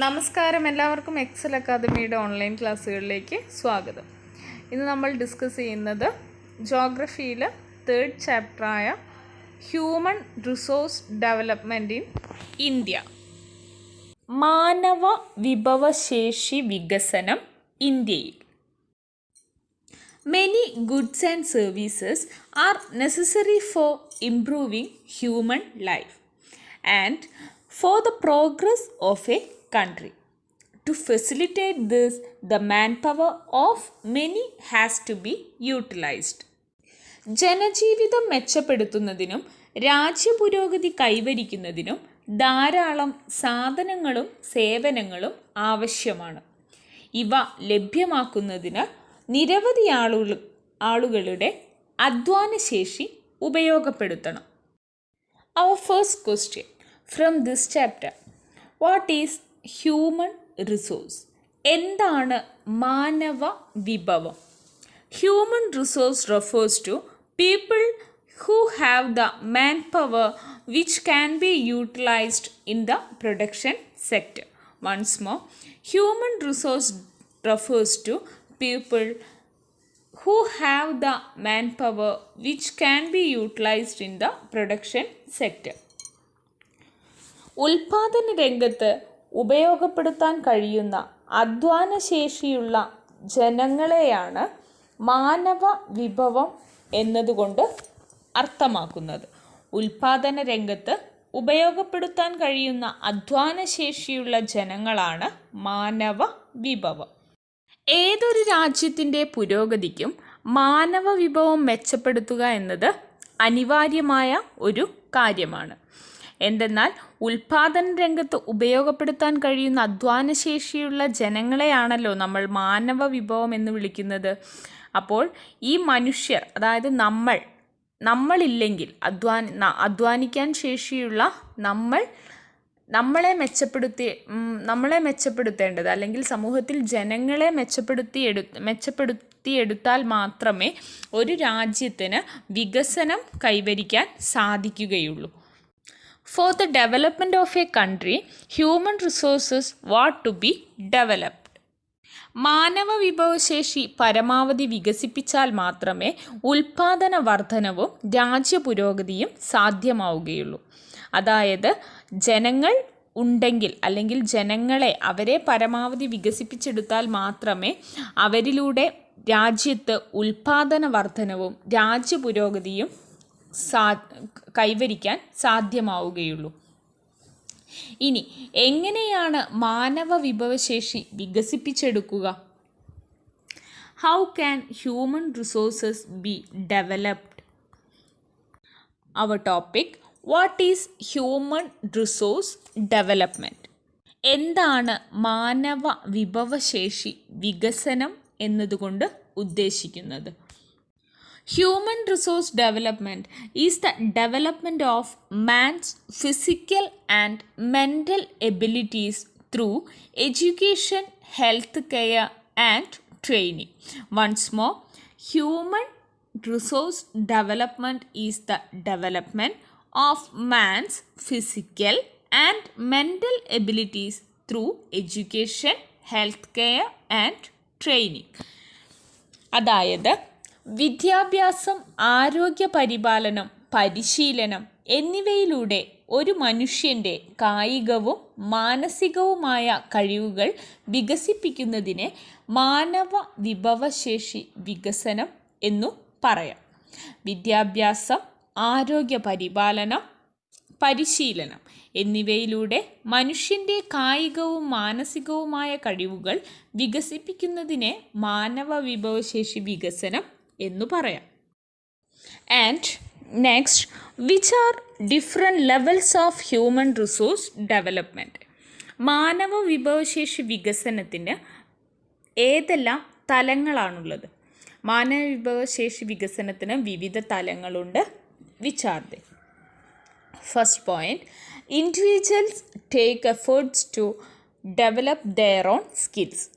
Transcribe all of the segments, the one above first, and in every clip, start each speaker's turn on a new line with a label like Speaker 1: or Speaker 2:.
Speaker 1: നമസ്കാരം, എല്ലാവർക്കും എക്സൽ അക്കാദമിയുടെ ഓൺലൈൻ ക്ലാസ്സുകളിലേക്ക് സ്വാഗതം. ഇന്ന് നമ്മൾ ഡിസ്കസ് ചെയ്യുന്നത് ജോഗ്രഫിയിൽ 3rd ചാപ്റ്ററായ human resource development in India. മാനവ വിഭവശേഷി വികസനം ഇന്ത്യയിൽ. Many goods and services are necessary for improving human life and for the progress of a country. To facilitate this, the manpower of many has to be utilized. ജനജീവിതം മെച്ചപ്പെടുത്തുന്നതിനും രാജ്യപുരോഗതി കൈവരിക്കുന്നതിനും ധാരാളം സാധനങ്ങളും സേവനങ്ങളും ആവശ്യമാണ്. ഇവ ലഭ്യമാക്കുന്നതിന് നിരവധി ആളുകളുടെ അധ്വാനശേഷി ഉപയോഗപ്പെടുത്തണം. Our first question from this chapter: what is human resource? എന്താണ് മാനവ വിഭവം? Human resource refers to people who have the manpower which can be utilized in the production sector. Once more, human resource refers to people who have the manpower which can be utilized in the production sector. ഉൽപാദന രംഗത്ത് ഉപയോഗപ്പെടുത്താൻ കഴിയുന്ന അധ്വാനശേഷിയുള്ള ജനങ്ങളെയാണ് മാനവ വിഭവം എന്നതുകൊണ്ട് അർത്ഥമാക്കുന്നത്. ഉൽപാദന രംഗത്ത് ഉപയോഗപ്പെടുത്താൻ കഴിയുന്ന അധ്വാനശേഷിയുള്ള ജനങ്ങളാണ് മാനവ വിഭവം. ഏതൊരു രാജ്യത്തിൻ്റെ പുരോഗതിക്കും മാനവ വിഭവം മെച്ചപ്പെടുത്തുക എന്നത് അനിവാര്യമായ ഒരു കാര്യമാണ്. എന്തെന്നാൽ ഉൽപാദന രംഗത്ത് ഉപയോഗപ്പെടുത്താൻ കഴിയുന്ന അധ്വാനശേഷിയുള്ള ജനങ്ങളെയാണല്ലോ നമ്മൾ മാനവ വിഭവം എന്ന് വിളിക്കുന്നത്. അപ്പോൾ ഈ മനുഷ്യർ, അതായത് നമ്മളില്ലെങ്കിൽ അധ്വാനിക്കാൻ ശേഷിയുള്ള നമ്മളെ മെച്ചപ്പെടുത്തേണ്ടത്, അല്ലെങ്കിൽ സമൂഹത്തിൽ ജനങ്ങളെ മെച്ചപ്പെടുത്തിയെടുത്താൽ മാത്രമേ ഒരു രാജ്യത്തിന് വികസനം കൈവരിക്കാൻ സാധിക്കുകയുള്ളൂ. For the development of a country, human resources want to be developed. മാനവ വിഭവശേഷി പരമാവധി വികസിപ്പിച്ചാൽ മാത്രമേ ഉൽപാദന വർധനവും രാജ്യപുരോഗതിയും സാധ്യമാവുകയുള്ളൂ. അതായത് ജനങ്ങൾ ഉണ്ടെങ്കിൽ, അല്ലെങ്കിൽ അവരെ പരമാവധി വികസിപ്പിച്ചെടുത്താൽ മാത്രമേ അവരിലൂടെ രാജ്യത്ത് ഉൽപാദന വർധനവും രാജ്യപുരോഗതിയും കൈവരിക്കാൻ സാധ്യമാവുകയുള്ളൂ. ഇനി എങ്ങനെയാണ് മാനവ വിഭവശേഷി വികസിപ്പിച്ചെടുക്കുക? How can human resources be developed? Our topic: what is human resource development? എന്താണ് മാനവ വിഭവശേഷി വികസനം എന്നതുകൊണ്ട് ഉദ്ദേശിക്കുന്നത്? Human resource development is the development of man's physical and mental abilities through education, health care and training. Once more, human resource development is the development of man's physical and mental abilities through education, health care and training. അതായത് വിദ്യാഭ്യാസം, ആരോഗ്യ പരിപാലനം, പരിശീലനം എന്നിവയിലൂടെ ഒരു മനുഷ്യൻ്റെ കായികവും മാനസികവുമായ കഴിവുകൾ വികസിപ്പിക്കുന്നതിനെ മാനവ വിഭവശേഷി വികസനം എന്നു പറയാം. വിദ്യാഭ്യാസം, ആരോഗ്യ പരിപാലനം, പരിശീലനം എന്നിവയിലൂടെ മനുഷ്യൻ്റെ കായികവും മാനസികവുമായ കഴിവുകൾ വികസിപ്പിക്കുന്നതിനെ മാനവ വിഭവശേഷി വികസനം എന്നു പറയാം. And next, which are different levels of human resource development? മാനവ വിഭവശേഷി വികസനത്തിന് ഏതെല്ലാം തലങ്ങളാണുള്ളത്? മാനവ വിഭവശേഷി വികസനത്തിന് വിവിധ തലങ്ങളുണ്ട്. Which are they? First point: individuals take efforts to develop their own skills.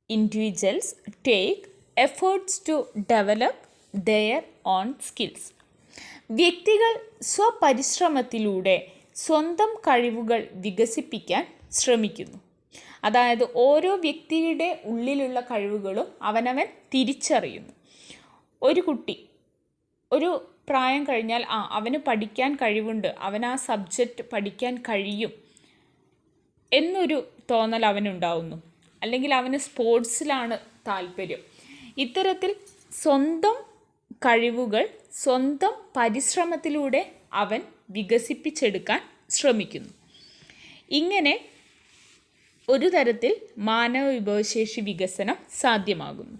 Speaker 1: Individuals take efforts to develop their own skills. വ്യക്തികൾ സ്വപരിശ്രമത്തിലൂടെ സ്വന്തം കഴിവുകൾ വികസിപ്പിക്കാൻ ശ്രമിക്കുന്നു. അതായത് ഓരോ വ്യക്തിയുടെ ഉള്ളിലുള്ള കഴിവുകളും അവനവൻ തിരിച്ചറിയുന്നു. ഒരു കുട്ടി ഒരു പ്രായം കഴിഞ്ഞാൽ അവന് പഠിക്കാൻ കഴിവുണ്ട്, അവന് ആ സബ്ജക്റ്റ് പഠിക്കാൻ കഴിയും എന്നൊരു തോന്നൽ അവനുണ്ടാവുന്നു. അല്ലെങ്കിൽ അവന് സ്പോർട്സിലാണ് താല്പര്യം. ഇത്തരത്തിൽ സ്വന്തം കഴിവുകൾ സ്വന്തം പരിശ്രമത്തിലൂടെ അവൻ വികസിപ്പിച്ചെടുക്കാൻ ശ്രമിക്കുന്നു. ഇങ്ങനെ ഒരു തരത്തിൽ മാനവ വിഭവശേഷി വികസനം സാധ്യമാകുന്നു.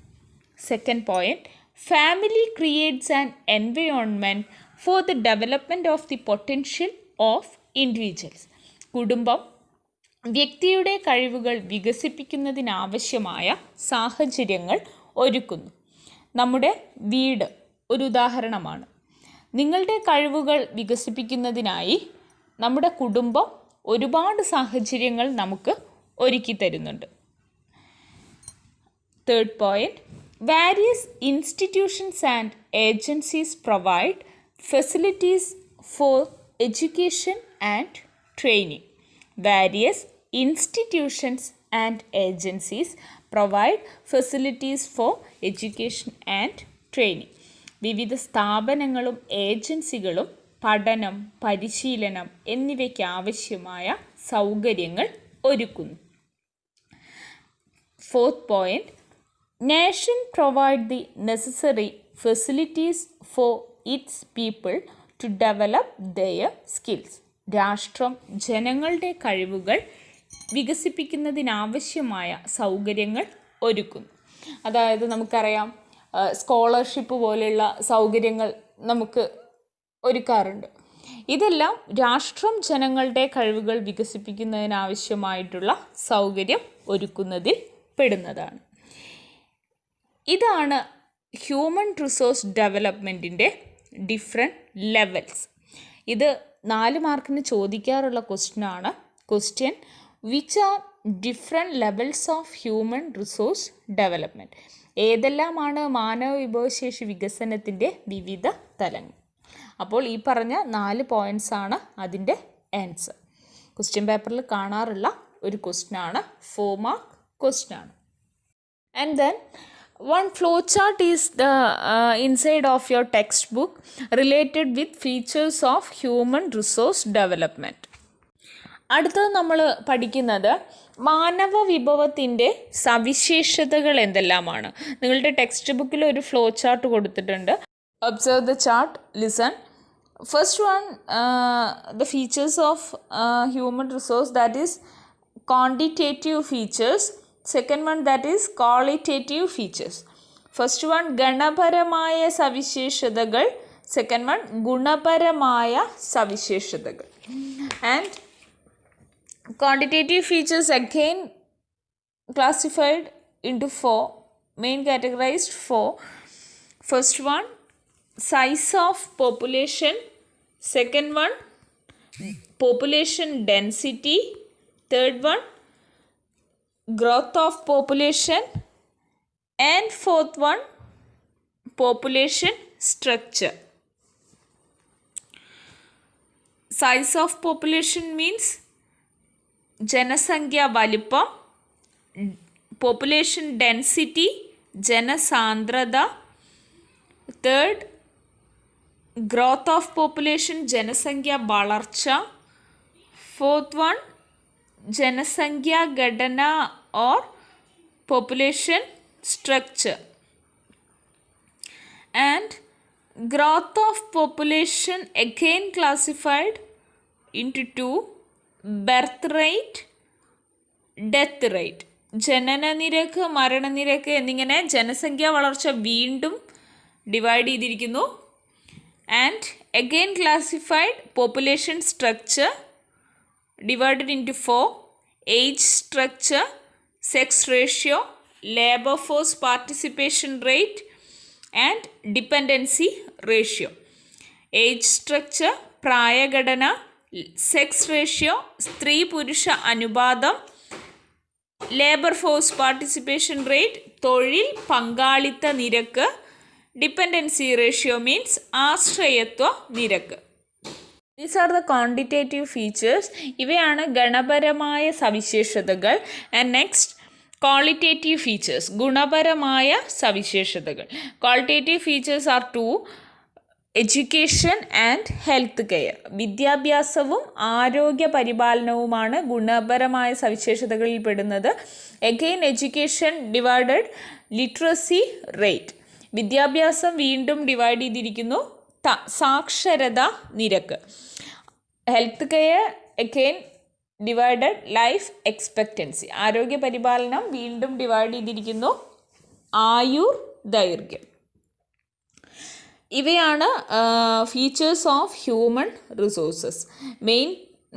Speaker 1: Second point, family creates an environment for the development of the potential of individuals. കുടുംബം വ്യക്തിയുടെ കഴിവുകൾ വികസിപ്പിക്കുന്നതിനാവശ്യമായ സാഹചര്യങ്ങൾ ഒരുക്കുന്നു. നമ്മുടെ വീട് ഒരു ഉദാഹരണമാണ്. നിങ്ങളുടെ കഴിവുകൾ വികസിപ്പിക്കുന്നതിനായി നമ്മുടെ കുടുംബം ഒരുപാട് സാഹചര്യങ്ങൾ നമുക്ക് ഒരുക്കി തരുന്നുണ്ട്. Third point, various institutions and agencies provide facilities for education and training. Various institutions and agencies provide facilities for education and training. വിവിധ സ്ഥാപനങ്ങളും ഏജൻസികളും പഠനം, പരിശീലനം എന്നിവയ്ക്ക് ആവശ്യമായ സൗകര്യങ്ങൾ ഒരുക്കുന്നു. Fourth point, nation provide the necessary facilities for its people to develop their skills. രാഷ്ട്രം ജനങ്ങളുടെ കഴിവുകൾ വികസിപ്പിക്കുന്നതിനാവശ്യമായ സൗകര്യങ്ങൾ ഒരുക്കുന്നു. അതായത് നമുക്കറിയാം, സ്കോളർഷിപ്പ് പോലെയുള്ള സൗകര്യങ്ങൾ നമുക്ക് ഒരുക്കാറുണ്ട്. ഇതെല്ലാം രാഷ്ട്രം ജനങ്ങളുടെ കഴിവുകൾ വികസിപ്പിക്കുന്നതിനാവശ്യമായിട്ടുള്ള സൗകര്യം ഒരുക്കുന്നതിൽ പെടുന്നതാണ്. ഇതാണ് ഹ്യൂമൻ റിസോഴ്സ് ഡെവലപ്മെൻറ്റിൻ്റെ ഡിഫറെൻറ്റ് ലെവൽസ്. ഇത് 4 മാർക്കിന് ചോദിക്കാറുള്ള ക്വസ്റ്റ്യനാണ്. Question, which are different levels of human resource development? ഏതെല്ലാമാണ് മാനവ വിഭവശേഷി വികസനത്തിൻ്റെ വിവിധ തലങ്ങൾ? അപ്പോൾ ഈ പറഞ്ഞ 4 പോയിൻറ്റ്സാണ് അതിൻ്റെ ആൻസർ. ക്വസ്റ്റ്യൻ പേപ്പറിൽ കാണാറുള്ള ഒരു ക്വസ്റ്റ്യനാണ്, 4 മാർക്ക് ക്വസ്റ്റ്യനാണ്. And then one flowchart is the inside of your textbook related with features of human resource development. അടുത്തത് നമ്മൾ പഠിക്കുന്നത് മാനവ വിഭവത്തിൻ്റെ സവിശേഷതകൾ എന്തെല്ലാമാണ്. നിങ്ങളുടെ ടെക്സ്റ്റ് ബുക്കിൽ ഒരു ഫ്ലോ ചാർട്ട് കൊടുത്തിട്ടുണ്ട്. Observe the chart, listen. First one, the features of human resource, that is quantitative features. Second one, that is qualitative features. First one, ഗണപരമായ സവിശേഷതകൾ. Second one, ഗുണപരമായ സവിശേഷതകൾ. And quantitative features again classified into 4, main categorized 4. First one, size of population. Second one, population density. Third one, growth of population. And fourth one, population structure. Size of population means ജനസംഖ്യ വലിപ്പം. population density ജനസാന്ദ്രത. third, growth of population ജനസംഖ്യ വളർച്ച. fourth one, जनसंख्या घटना और population structure. And growth of population again classified into 2, birth rate, death rate. ജനന നിരക്ക്, മരണനിരക്ക് എന്നിങ്ങനെ ജനസംഖ്യാ വളർച്ച വീണ്ടും ഡിവൈഡ് ചെയ്തിരിക്കുന്നു. And again classified population structure divided into 4, age structure, sex ratio, labor force participation rate and dependency ratio. Age structure, പ്രായഘടന, sex ratio, സ്ത്രീ പുരുഷ അനുപാതം, ലേബർ ഫോഴ്സ് പാർട്ടിസിപ്പേഷൻ റേറ്റ്, തൊഴിൽ പങ്കാളിത്ത നിരക്ക്, ഡിപ്പെൻഡൻസി റേഷ്യോ മീൻസ് ആശ്രയത്വ നിരക്ക്. These are the quantitative features. ഇവയാണ് ഗണപരമായ സവിശേഷതകൾ. ആൻഡ് നെക്സ്റ്റ് ക്വാളിറ്റേറ്റീവ് ഫീച്ചേഴ്സ്, ഗുണപരമായ സവിശേഷതകൾ. Qualitative features are two: education and health care. വിദ്യാഭ്യാസവും ആരോഗ്യ പരിപാലനവുമാണ് ഗുണപരമായ സവിശേഷതകളിൽ പെടുന്നത്. Again education divided literacy rate. വിദ്യാഭ്യാസം വീണ്ടും ഡിവൈഡ് ചെയ്തിരിക്കുന്നു സാക്ഷരത നിരക്ക്. Health care again divided life expectancy. ആരോഗ്യ പരിപാലനം വീണ്ടും ഡിവൈഡ് ചെയ്തിരിക്കുന്നു ആയുർ ദൈർഘ്യം. ഇവയാണ് ഫീച്ചേഴ്സ് ഓഫ് ഹ്യൂമൻ റിസോഴ്സസ്.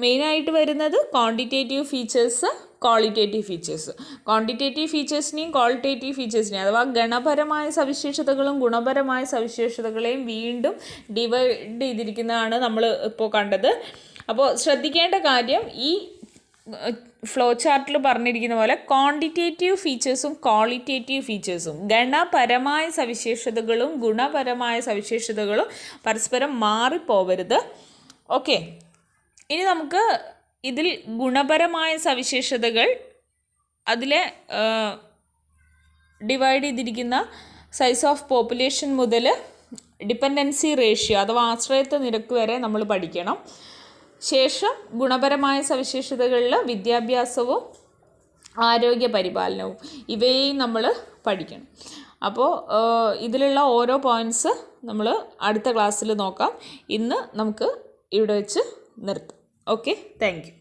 Speaker 1: മെയിനായിട്ട് വരുന്നത് quantitative features, qualitative features. Quantitative ഫീച്ചേഴ്സിനെയും ക്വാളിറ്റേറ്റീവ് ഫീച്ചേഴ്സിനെയും അഥവാ ഗണപരമായ സവിശേഷതകളും ഗുണപരമായ സവിശേഷതകളെയും വീണ്ടും ഡിവൈഡ് ചെയ്തിരിക്കുന്നതാണ് നമ്മൾ ഇപ്പോൾ കണ്ടത്. അപ്പോൾ ശ്രദ്ധിക്കേണ്ട കാര്യം, ഈ ഫ്ലോ ചാർട്ടിൽ പറഞ്ഞിരിക്കുന്ന പോലെ ക്വാണ്ടിറ്റേറ്റീവ് ഫീച്ചേഴ്സും ക്വാളിറ്റേറ്റീവ് ഫീച്ചേഴ്സും, ഗണപരമായ സവിശേഷതകളും ഗുണപരമായ സവിശേഷതകളും പരസ്പരം മാറിപ്പോവരുത്. ഓക്കെ, ഇനി നമുക്ക് ഇതിൽ ഗുണപരമായ സവിശേഷതകൾ അതിലെ ഡിവൈഡ് ചെയ്തിരിക്കുന്ന സൈസ് ഓഫ് പോപ്പുലേഷൻ മുതൽ ഡിപ്പെൻഡൻസി റേഷ്യോ അഥവാ ആശ്രയത്വ നിരക്ക് വരെ നമ്മൾ പഠിക്കണം. ശേഷം ഗുണപരമായ സവിശേഷതകളിൽ വിദ്യാഭ്യാസവും ആരോഗ്യ പരിപാലനവും ഇവയെയും നമ്മൾ പഠിക്കണം. അപ്പോൾ ഇതിലുള്ള ഓരോ പോയിൻറ്റ്സ് നമ്മൾ അടുത്ത ക്ലാസ്സിൽ നോക്കാം. ഇന്ന് നമുക്ക് ഇവിടെ വെച്ച് നിർത്താം. Okay, thank you.